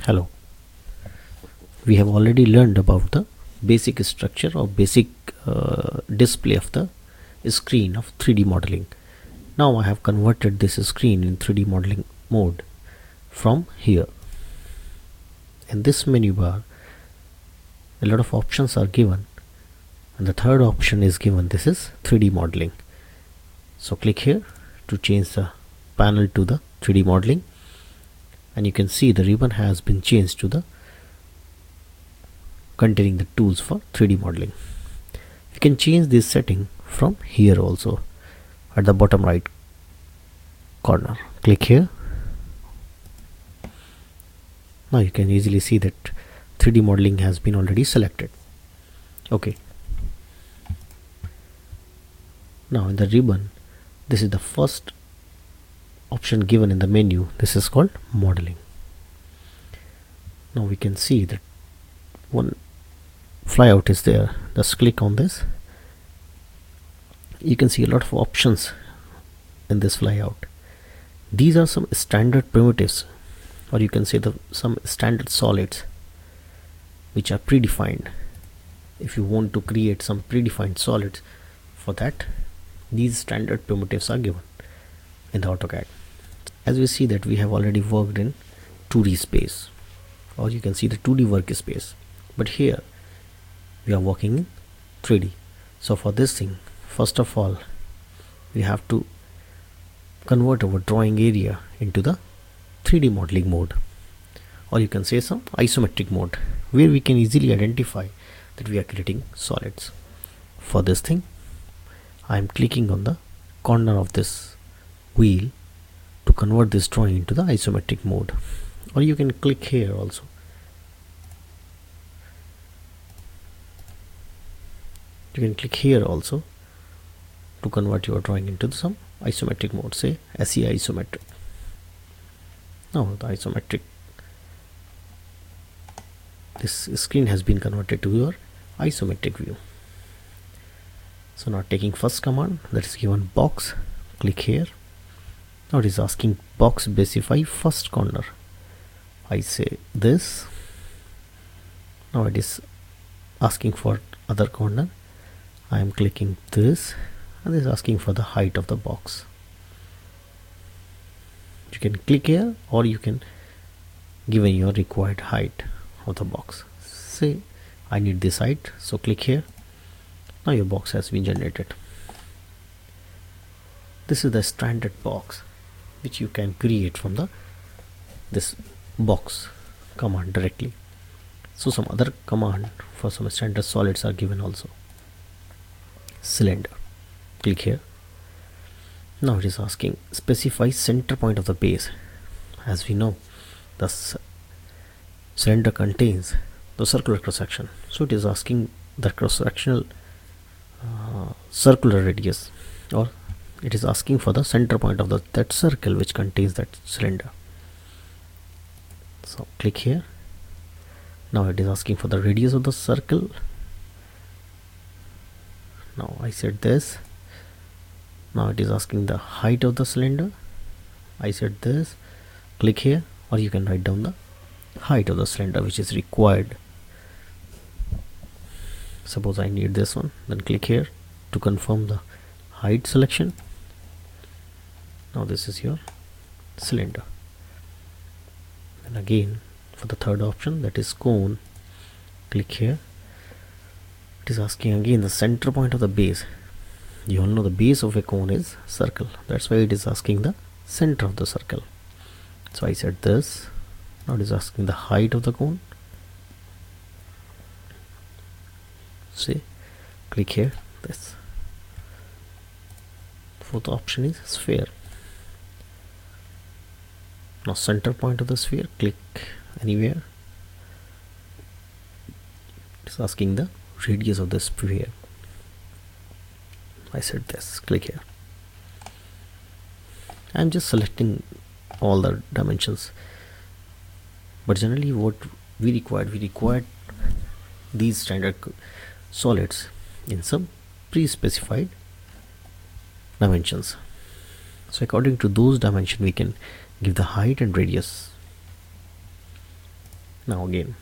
Hello. We have already learned about the basic structure or basic display of the screen of 3D modeling. Now I have converted this screen in 3D modeling mode from here. In this menu bar, a lot of options are given, and the third option is given. This is 3D modeling. So click here to change the panel to the 3D modeling, and you can see the ribbon has been changed to the containing the tools for 3D modeling. You can change this setting from here also at the bottom right corner. Click here. Now you can easily see that 3D modeling has been already selected. Okay. Now in the ribbon, this is the first option given in the menu. This is called modeling. Now we can see that one flyout is there. Just click on this. You can see a lot of options in this flyout. These are some standard primitives, or you can say some standard solids which are predefined. If you want to create some predefined solids, for that these standard primitives are given in the AutoCAD. As we see that we have already worked in 2D space, or you can see the 2D workspace, but here we are working in 3D. So for this thing, first of all, we have to convert our drawing area into the 3D modeling mode, or you can say some isometric mode, where we can easily identify that we are creating solids. For this thing, I am clicking on the corner of this wheel to convert this drawing into the isometric mode, or you can click here also. You can click here also to convert your drawing into some isometric mode, say SE isometric. Now the isometric, this screen has been converted to your isometric view. So now taking first command, that is given box, click here. Now it is asking box specify first corner. I say this. Now it is asking for other corner. I am clicking this, and it is asking for the height of the box. You can click here, or you can give in your required height of the box. Say I need this height, so click here. Now your box has been generated. This is the standard box which you can create from this box command directly. So some other command for some standard solids are given also. Cylinder, click here. Now it is asking specify center point of the base. As we know, the cylinder contains the circular cross section, so it is asking the cross sectional circular radius, or it is asking for the center point of that circle which contains that cylinder. So click here. Now it is asking for the radius of the circle. Now I said this. Now it is asking the height of the cylinder. I said this. Click here, or you can write down the height of the cylinder which is required. Suppose I need this one, then click here to confirm the height selection. Now this is your cylinder. And again for the third option, that is cone, click here. It is asking again the center point of the base. You all know the base of a cone is circle, that's why it is asking the center of the circle. So I said this. Now it is asking the height of the cone. See, click here, this. Fourth option is sphere. Now center point of the sphere, click anywhere. It's asking the radius of the sphere. I said this, click here. I'm just selecting all the dimensions, but generally what we required these standard solids in some pre-specified dimensions. So according to those dimensions we can give the height and radius. Now again,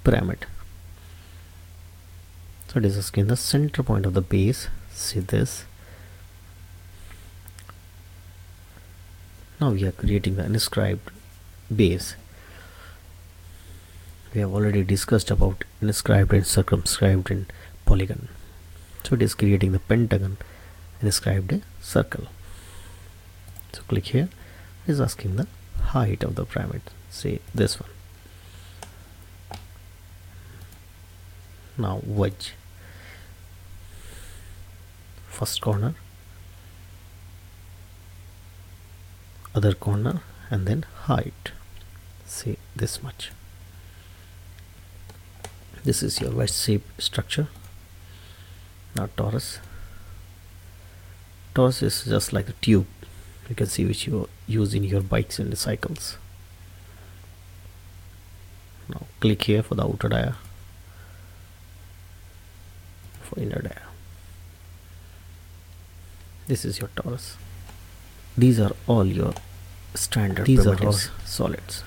pyramid. So it is asking the center point of the base. See this. Now we are creating the inscribed base. We have already discussed about inscribed and circumscribed and polygon. So it is creating the pentagon, inscribed a circle. So click here. It is asking the height of the pyramid. Say this one. Now wedge. First corner, other corner, and then height. Say this much. This is your wedge shape structure. Now torus. Torus is just like a tube, you can see, which you use in your bikes and cycles. Now click here for the outer dia, for inner dia. This is your torus. These are all your standard primitives. These are all solids.